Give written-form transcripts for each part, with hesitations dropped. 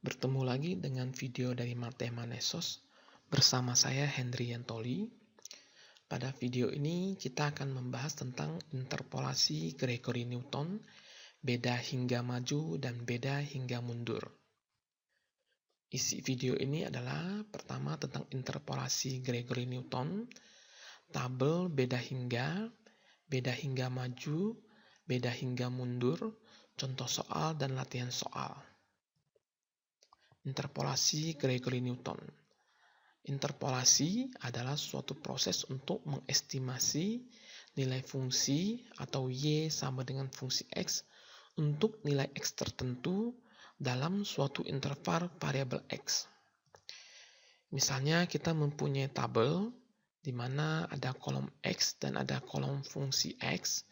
Bertemu lagi dengan video dari Mathemanesos bersama saya Henry Yantoli. Pada video ini kita akan membahas tentang interpolasi Gregory Newton, beda hingga maju dan beda hingga mundur. Isi video ini adalah pertama tentang interpolasi Gregory Newton, tabel beda hingga maju, beda hingga mundur, contoh soal dan latihan soal. Interpolasi Gregory Newton. Interpolasi adalah suatu proses untuk mengestimasi nilai fungsi atau y sama dengan fungsi x untuk nilai x tertentu dalam suatu interval variabel x. Misalnya kita mempunyai tabel di mana ada kolom x dan ada kolom fungsi x.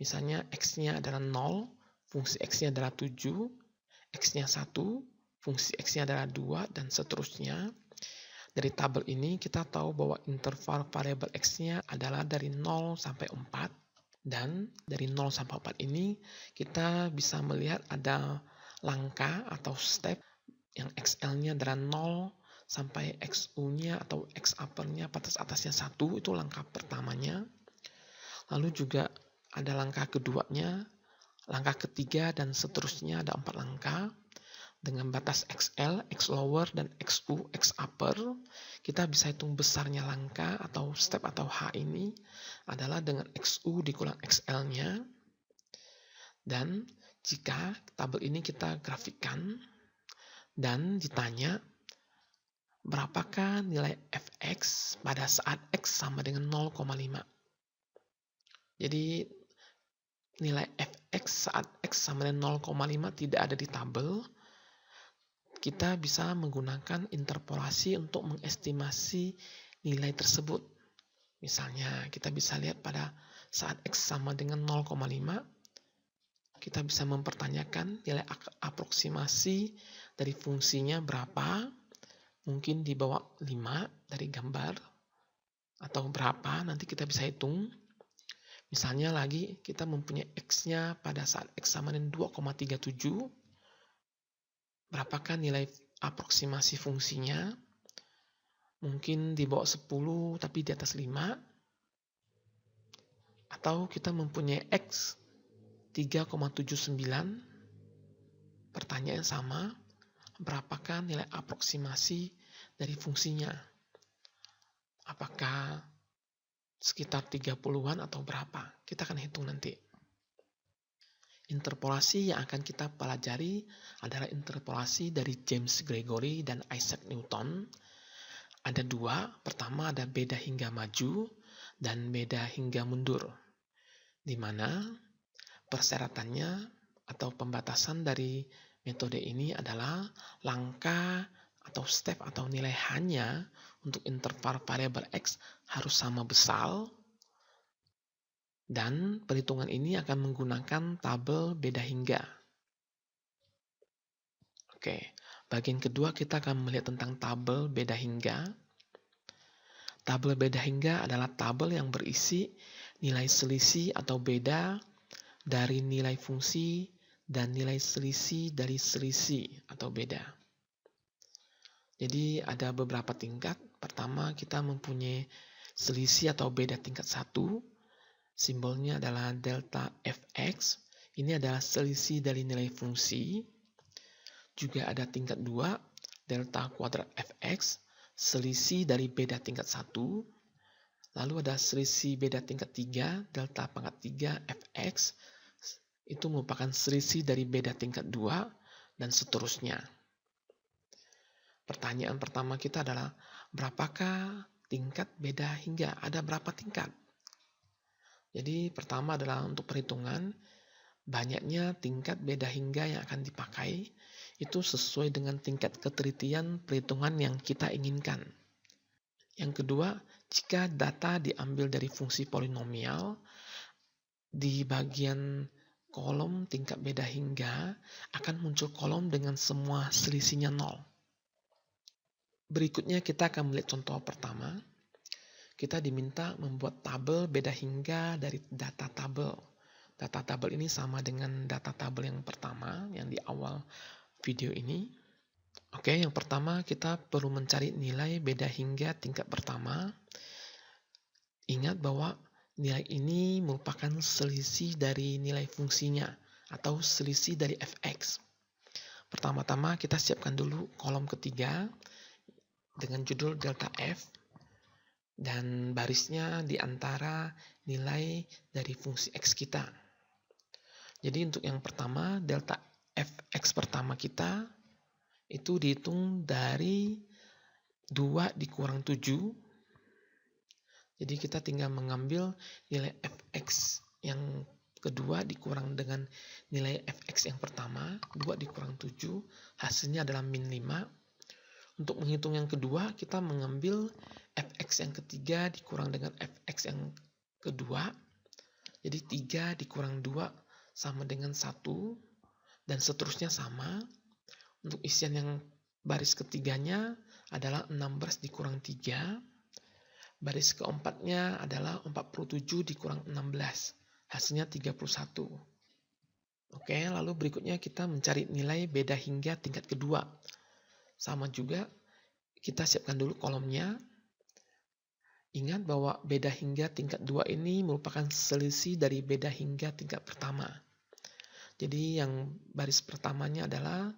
Misalnya x-nya adalah 0, fungsi x-nya adalah 7, x-nya 1, fungsi x-nya adalah 2, dan seterusnya. Dari tabel ini kita tahu bahwa interval variabel x-nya adalah dari 0 sampai 4. Dan dari 0 sampai 4 ini kita bisa melihat ada langkah atau step yang XL-nya adalah 0 sampai XU-nya atau X upper-nya batas atasnya 1, itu langkah pertamanya. Lalu juga ada langkah keduanya, langkah ketiga, dan seterusnya ada 4 langkah. Dengan batas XL, X lower, dan XU, X upper, kita bisa hitung besarnya langkah atau step atau H ini adalah dengan XU dikulang XL-nya. Dan jika tabel ini kita grafikkan dan ditanya berapakah nilai fx pada saat x sama dengan 0,5. Jadi nilai fx saat x sama dengan 0,5 tidak ada di tabel. Kita bisa menggunakan interpolasi untuk mengestimasi nilai tersebut. Misalnya kita bisa lihat pada saat x sama dengan 0,5, kita bisa mempertanyakan nilai aproksimasi dari fungsinya berapa, mungkin di bawah 5 dari gambar, atau berapa, nanti kita bisa hitung. Misalnya lagi kita mempunyai x-nya pada saat x sama dengan 2,37, berapakah nilai aproksimasi fungsinya? Mungkin di bawah 10 tapi di atas 5. Atau kita mempunyai x 3,79. Pertanyaan sama, berapakah nilai aproksimasi dari fungsinya? Apakah sekitar 30-an atau berapa? Kita akan hitung nanti. Interpolasi yang akan kita pelajari adalah interpolasi dari James Gregory dan Isaac Newton. Ada 2, pertama ada beda hingga maju dan beda hingga mundur, di mana persyaratannya atau pembatasan dari metode ini adalah langkah atau step atau nilai hanya untuk interval variabel x harus sama besar. Dan perhitungan ini akan menggunakan tabel beda hingga. Oke, bagian kedua kita akan melihat tentang tabel beda hingga. Tabel beda hingga adalah tabel yang berisi nilai selisih atau beda dari nilai fungsi dan nilai selisih dari selisih atau beda. Jadi ada beberapa tingkat. Pertama kita mempunyai selisih atau beda tingkat 1. Simbolnya adalah delta fx. Ini adalah selisih dari nilai fungsi. Juga ada tingkat 2, delta kuadrat fx, selisih dari beda tingkat 1. Lalu ada selisih beda tingkat 3, delta pangkat 3 fx. Itu merupakan selisih dari beda tingkat 2, dan seterusnya. Pertanyaan pertama kita adalah, berapakah tingkat beda hingga? Ada berapa tingkat? Jadi pertama adalah untuk perhitungan, banyaknya tingkat beda hingga yang akan dipakai itu sesuai dengan tingkat ketelitian perhitungan yang kita inginkan. Yang kedua, jika data diambil dari fungsi polinomial, di bagian kolom tingkat beda hingga akan muncul kolom dengan semua selisihnya 0. Berikutnya kita akan melihat contoh pertama. Kita diminta membuat tabel beda hingga dari data tabel. Data tabel ini sama dengan data tabel yang pertama, yang di awal video ini. Oke, yang pertama kita perlu mencari nilai beda hingga tingkat pertama. Ingat bahwa nilai ini merupakan selisih dari nilai fungsinya atau selisih dari fx. Pertama-tama kita siapkan dulu kolom ketiga dengan judul delta f dan barisnya di antara nilai dari fungsi x kita. Jadi untuk yang pertama, delta fx pertama kita itu dihitung dari 2 dikurang 7. Jadi kita tinggal mengambil nilai fx yang kedua dikurang dengan nilai fx yang pertama, 2 dikurang 7, hasilnya adalah min 5. Untuk menghitung yang kedua, kita mengambil fx yang ketiga dikurang dengan fx yang kedua. Jadi 3 dikurang 2 sama dengan 1, dan seterusnya sama. Untuk isian yang baris ketiganya adalah 16 dikurang 3. Baris keempatnya adalah 47 dikurang 16. Hasilnya 31. Oke, lalu berikutnya kita mencari nilai beda hingga tingkat kedua. Sama juga, kita siapkan dulu kolomnya. Ingat bahwa beda hingga tingkat 2 ini merupakan selisih dari beda hingga tingkat pertama. Jadi yang baris pertamanya adalah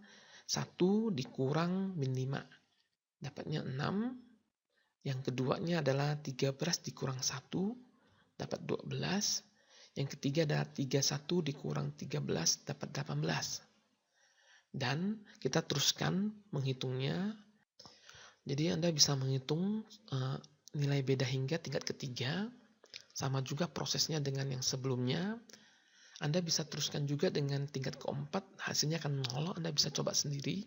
1 dikurang min 5. Dapatnya 6. Yang keduanya adalah 13 dikurang 1, dapat 12. Yang ketiga adalah 31 dikurang 13, dapat 18. Dan kita teruskan menghitungnya. Jadi Anda bisa menghitung nilai beda hingga tingkat ketiga. Sama juga prosesnya dengan yang sebelumnya. Anda bisa teruskan juga dengan tingkat keempat, hasilnya akan 0, Anda bisa coba sendiri.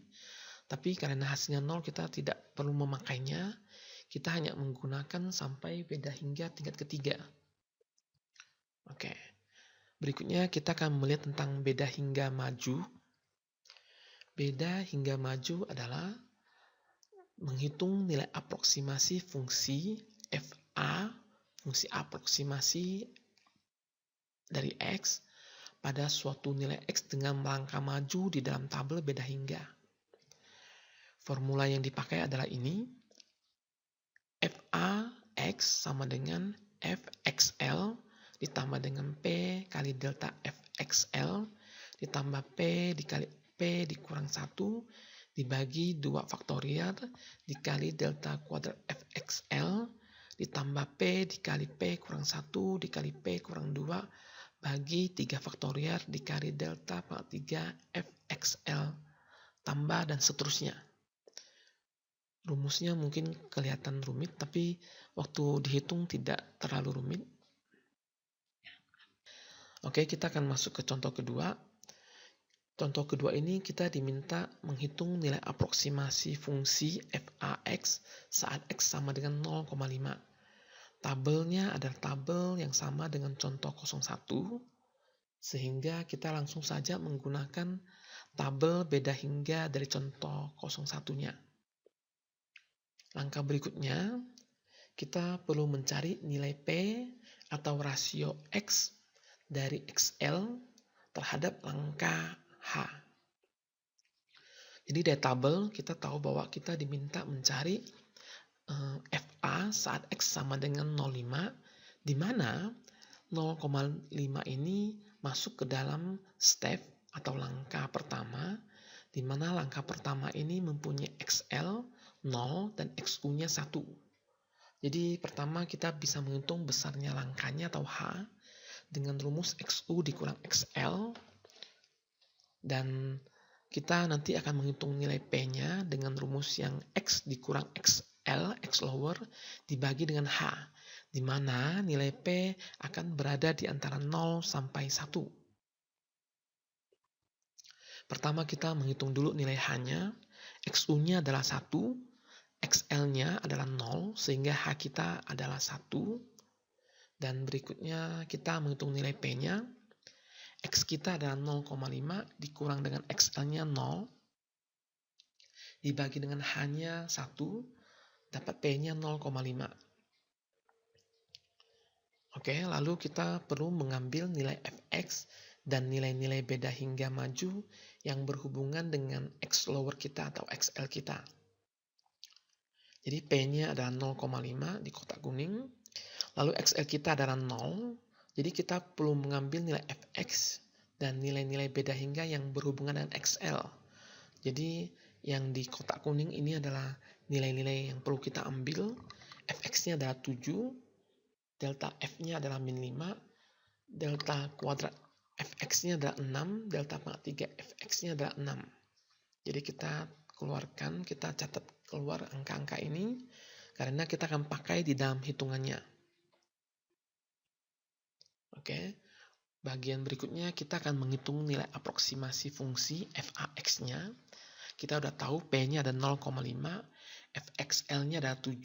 Tapi karena hasilnya 0, kita tidak perlu memakainya. Kita hanya menggunakan sampai beda hingga tingkat ketiga. Oke. Berikutnya kita akan melihat tentang beda hingga maju. Beda hingga maju adalah menghitung nilai aproksimasi fungsi fa, fungsi aproksimasi dari x pada suatu nilai x dengan melangkah maju di dalam tabel beda hingga. Formula yang dipakai adalah ini. Fax sama dengan fxl ditambah dengan P kali delta fxl ditambah P dikali P dikurang 1 dibagi 2 faktorial dikali delta kuadrat fxl ditambah P dikali P kurang 1 dikali P kurang 2 bagi 3 faktorial dikali delta pangkat 3 fxl tambah dan seterusnya. Rumusnya mungkin kelihatan rumit, tapi waktu dihitung tidak terlalu rumit. Oke, kita akan masuk ke contoh kedua. Contoh kedua ini kita diminta menghitung nilai aproksimasi fungsi fax saat x sama dengan 0,5. Tabelnya adalah tabel yang sama dengan contoh 01, sehingga kita langsung saja menggunakan tabel beda hingga dari contoh 01-nya. Langkah berikutnya, kita perlu mencari nilai P atau rasio X dari XL terhadap angka H. Jadi dari tabel kita tahu bahwa kita diminta mencari FA saat X sama dengan 0,5, di mana 0,5 ini masuk ke dalam step atau langkah pertama, di mana langkah pertama ini mempunyai XL 0 dan XU-nya 1. Jadi pertama kita bisa menghitung besarnya langkahnya atau H dengan rumus XU dikurang XL. Dan kita nanti akan menghitung nilai P-nya dengan rumus yang X dikurang XL, X lower, dibagi dengan H, di mana nilai P akan berada di antara 0 sampai 1. Pertama kita menghitung dulu nilai H-nya. XU-nya adalah 1. XL-nya adalah 0, sehingga H kita adalah 1. Dan berikutnya kita menghitung nilai P-nya. X kita adalah 0,5 dikurang dengan XL-nya 0. Dibagi dengan H-nya 1, dapat P-nya 0,5. Oke, lalu kita perlu mengambil nilai Fx dan nilai-nilai beda hingga maju yang berhubungan dengan X lower kita atau XL kita. Jadi P-nya adalah 0,5 di kotak kuning, lalu XL kita adalah 0, jadi kita perlu mengambil nilai Fx dan nilai-nilai beda hingga yang berhubungan dengan XL. Jadi yang di kotak kuning ini adalah nilai-nilai yang perlu kita ambil. Fx-nya adalah 7, delta F-nya adalah min 5, delta kuadrat Fx-nya adalah 6, delta pangkat 3 Fx-nya adalah 6. Jadi kita keluarkan, kita catat keluar angka-angka ini karena kita akan pakai di dalam hitungannya. Oke, bagian berikutnya kita akan menghitung nilai aproksimasi fungsi Fax-nya. Kita udah tahu P-nya ada 0,5, Fxl-nya ada 7,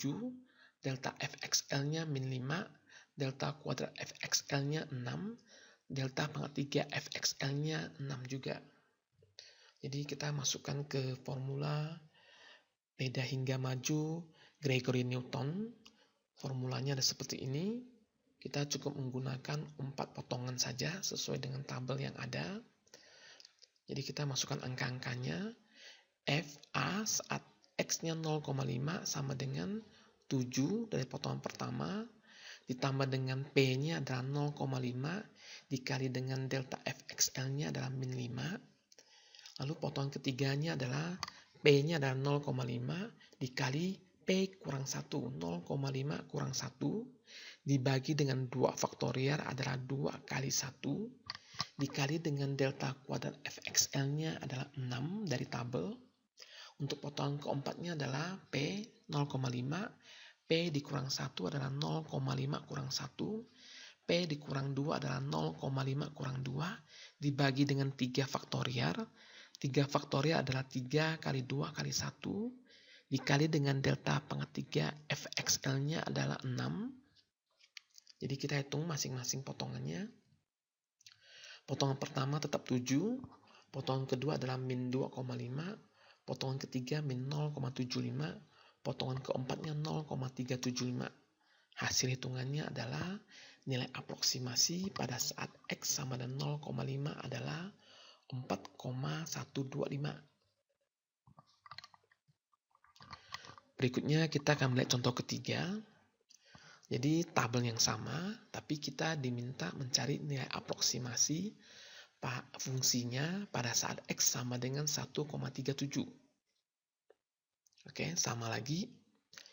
delta Fxl-nya min 5, delta kuadrat Fxl-nya 6, delta pangkat 3 Fxl-nya 6 juga. Jadi kita masukkan ke formula beda hingga maju Gregory Newton. Formulanya ada seperti ini. Kita cukup menggunakan 4 potongan saja sesuai dengan tabel yang ada. Jadi kita masukkan angka-angkanya. Fa saat X-nya 0,5 sama dengan 7 dari potongan pertama, ditambah dengan P-nya adalah 0,5, dikali dengan delta Fxl-nya adalah min 5. Lalu potongan ketiganya adalah P-nya adalah 0,5 dikali P kurang 1. 0,5 kurang 1 dibagi dengan 2 faktorial adalah 2 kali 1. Dikali dengan delta kuadrat Fxl-nya adalah 6 dari tabel. Untuk potongan keempatnya adalah P 0,5. P dikurang 1 adalah 0,5 kurang 1. P dikurang 2 adalah 0,5 kurang 2. Dibagi dengan 3 faktorial. 3 faktorial adalah 3 kali 2 kali 1. Dikali dengan delta pangkat 3 Fxl-nya adalah 6. Jadi kita hitung masing-masing potongannya. Potongan pertama tetap 7. Potongan kedua adalah min 2,5. Potongan ketiga min 0,75. Potongan keempatnya 0,375. Hasil hitungannya adalah nilai aproksimasi pada saat X sama dengan 0,5 adalah 4,125. Berikutnya kita akan melihat contoh ketiga. Jadi tabel yang sama, tapi kita diminta mencari nilai aproksimasi fungsinya pada saat X sama dengan 1,37. Oke, sama lagi.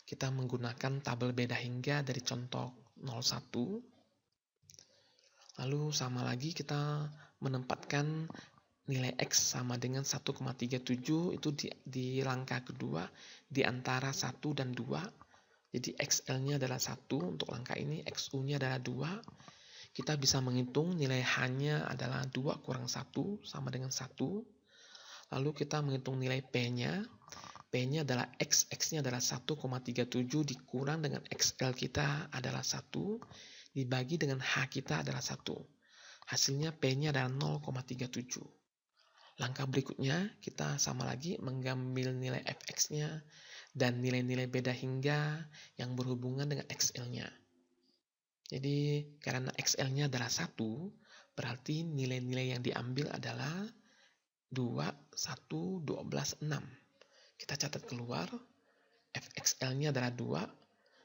Kita menggunakan tabel beda hingga dari contoh 01. Lalu sama lagi kita menempatkan nilai X sama dengan 1,37 itu di langkah kedua di antara 1 dan 2. Jadi XL-nya adalah 1 untuk langkah ini, XU-nya adalah 2. Kita bisa menghitung nilai H-nya adalah 2 kurang 1 sama dengan 1. Lalu kita menghitung nilai P-nya. P-nya adalah X, X-nya adalah 1,37 dikurang dengan XL kita adalah 1 dibagi dengan H kita adalah 1. Hasilnya P-nya adalah 0,37. Langkah berikutnya, kita sama lagi mengambil nilai Fx-nya dan nilai-nilai beda hingga yang berhubungan dengan XL-nya. Jadi, karena XL-nya adalah 1, berarti nilai-nilai yang diambil adalah 2, 1, 12, 6. Kita catat keluar, Fxl-nya adalah 2,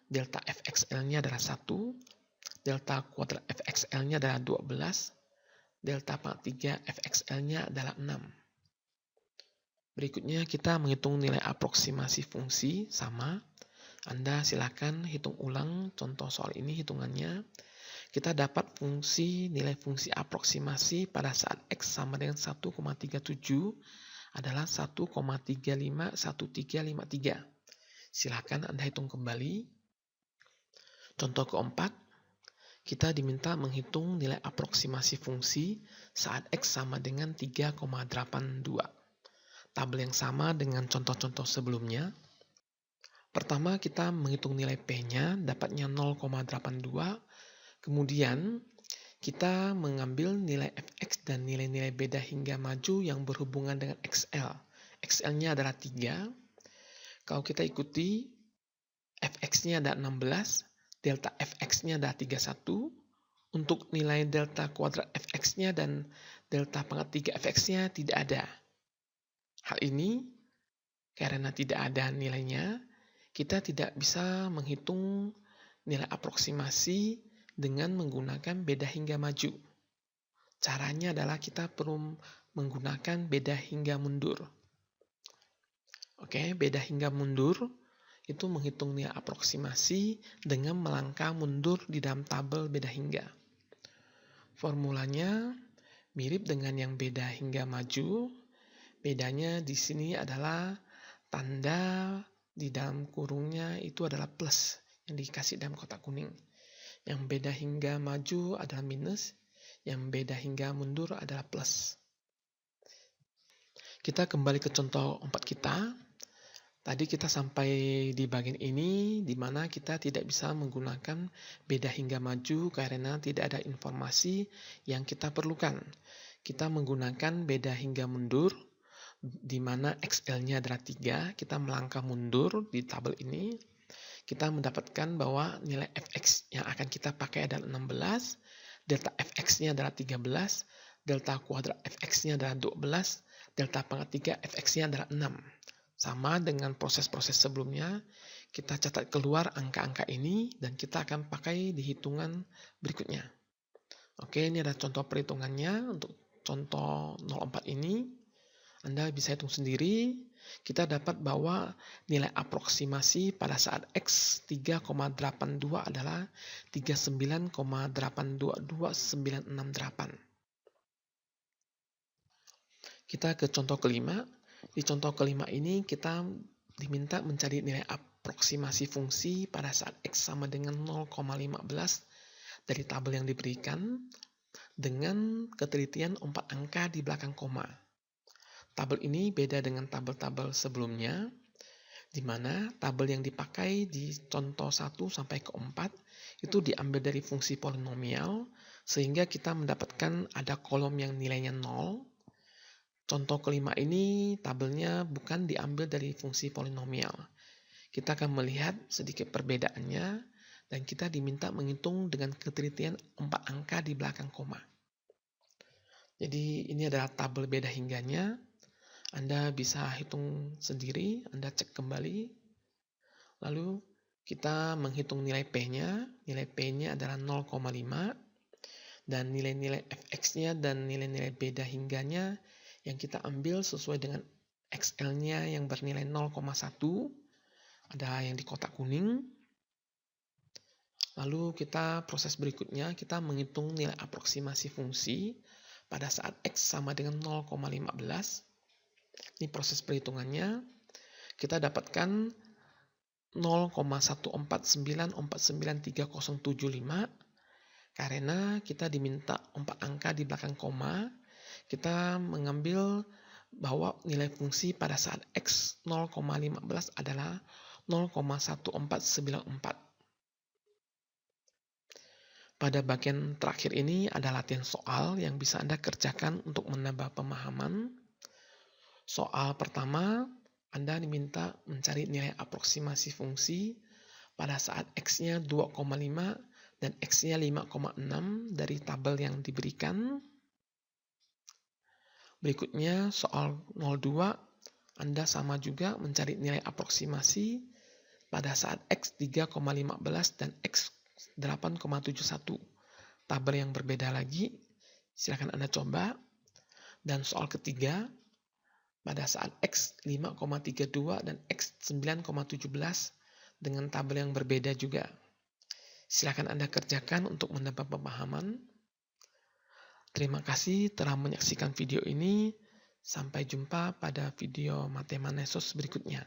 delta Fxl-nya adalah 1, delta kuadrat Fxl-nya adalah 12, delta pangkat 3 Fxl-nya adalah 6. Berikutnya kita menghitung nilai aproksimasi fungsi sama. Anda silakan hitung ulang contoh soal ini hitungannya. Kita dapat nilai fungsi aproksimasi pada saat X sama dengan 1,37 adalah 1,351353. Silakan Anda hitung kembali. Contoh keempat. Kita diminta menghitung nilai aproksimasi fungsi saat X sama dengan 3,82. Tabel yang sama dengan contoh-contoh sebelumnya. Pertama kita menghitung nilai P-nya, dapatnya 0,82. Kemudian kita mengambil nilai Fx dan nilai-nilai beda hingga maju yang berhubungan dengan XL. XL-nya adalah 3. Kalau kita ikuti, Fx-nya ada 16. Delta Fx-nya adalah 31. Untuk nilai delta kuadrat Fx-nya dan delta pangkat 3 Fx-nya tidak ada. Hal ini karena tidak ada nilainya, kita tidak bisa menghitung nilai aproksimasi dengan menggunakan beda hingga maju. Caranya adalah kita perlu menggunakan beda hingga mundur. Oke, beda hingga mundur itu menghitung nilai aproksimasi dengan melangkah mundur di dalam tabel beda hingga. Formulanya mirip dengan yang beda hingga maju. Bedanya di sini adalah tanda di dalam kurungnya itu adalah plus yang dikasih dalam kotak kuning. Yang beda hingga maju adalah minus, yang beda hingga mundur adalah plus. Kita kembali ke contoh 4 kita. Tadi kita sampai di bagian ini di mana kita tidak bisa menggunakan beda hingga maju karena tidak ada informasi yang kita perlukan. Kita menggunakan beda hingga mundur di mana XL-nya adalah 3, kita melangkah mundur di tabel ini. Kita mendapatkan bahwa nilai fx yang akan kita pakai adalah 16, delta fx-nya adalah 13, delta kuadrat fx-nya adalah 12, delta pangkat 3 fx-nya adalah 6. Sama dengan proses-proses sebelumnya, kita catat keluar angka-angka ini dan kita akan pakai di hitungan berikutnya. Oke, ini ada contoh perhitungannya untuk contoh 04 ini. Anda bisa hitung sendiri. Kita dapat bahwa nilai aproksimasi pada saat X 3,82 adalah 39,822968. Kita ke contoh kelima. Di contoh kelima ini kita diminta mencari nilai aproksimasi fungsi pada saat X sama dengan 0,15 dari tabel yang diberikan dengan ketelitian 4 angka di belakang koma. Tabel ini beda dengan tabel-tabel sebelumnya, di mana tabel yang dipakai di contoh 1 sampai ke 4 itu diambil dari fungsi polinomial, sehingga kita mendapatkan ada kolom yang nilainya 0. Contoh kelima ini tabelnya bukan diambil dari fungsi polinomial. Kita akan melihat sedikit perbedaannya dan kita diminta menghitung dengan ketelitian 4 angka di belakang koma. Jadi ini adalah tabel beda hingganya. Anda bisa hitung sendiri, Anda cek kembali. Lalu kita menghitung nilai P-nya. Nilai P-nya adalah 0,5 dan nilai-nilai fx-nya dan nilai-nilai beda hingganya yang kita ambil sesuai dengan XL-nya yang bernilai 0,1. Ada yang di kotak kuning. Lalu kita proses berikutnya, kita menghitung nilai aproksimasi fungsi pada saat X sama dengan 0,15. Ini proses perhitungannya. Kita dapatkan 0,149493075 karena kita diminta 4 angka di belakang koma. Kita mengambil bahwa nilai fungsi pada saat X 0,15 adalah 0,1494. Pada bagian terakhir ini ada latihan soal yang bisa Anda kerjakan untuk menambah pemahaman. Soal pertama, Anda diminta mencari nilai aproksimasi fungsi pada saat X-nya 2,5 dan X-nya 5,6 dari tabel yang diberikan. Berikutnya soal 02, Anda sama juga mencari nilai aproksimasi pada saat X 3,15 dan X 8,71. Tabel yang berbeda lagi, silakan Anda coba. Dan soal ketiga, pada saat X 5,32 dan X 9,17 dengan tabel yang berbeda juga. Silakan Anda kerjakan untuk mendapat pemahaman. Terima kasih telah menyaksikan video ini. Sampai jumpa pada video Mathemanesos berikutnya.